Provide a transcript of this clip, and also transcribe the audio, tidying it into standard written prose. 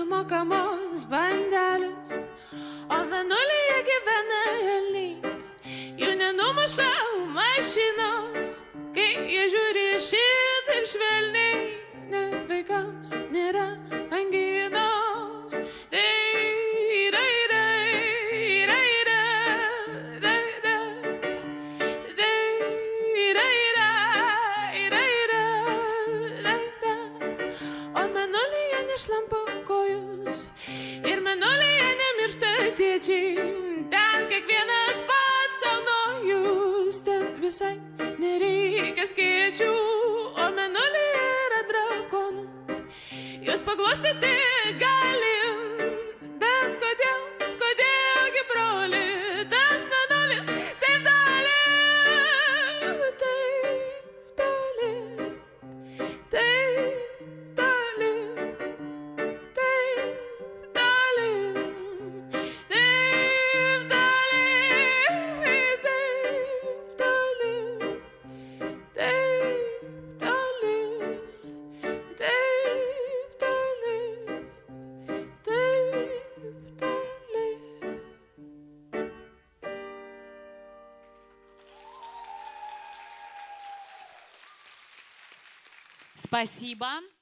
nemokamos bandelės, o mėnulyje gyvena elniai. Jų nenumuša mašinos, kai jie žiūri šitaip švelniai. Net vaikams nėra anginos. O mėnulyje nešlampa kojos ir mėnulyje nemiršta tėčiai. Ten kiekvienas pats saunojus, ten visai nereikia skėčių. O mėnulyje yra drakonų, juos paglostyti galim. Bet kodėlgi broli, tas mėnulis taip toli, taip toli, taip toli, taip toli, taip toli, taip toli, taip toli, taip toli, taip toli. Спасибо.